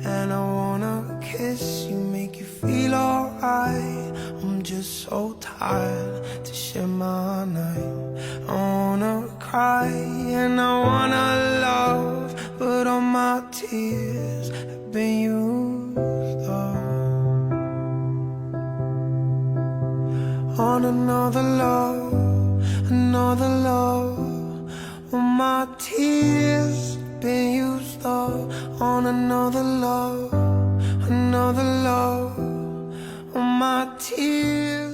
and I wanna kiss you, make you feel alright. I'm just so tired to share my night. I wanna cry and I wanna love, but all my tears have been used up on another love, another love. All my tears have been used up on another love, another love. All my tears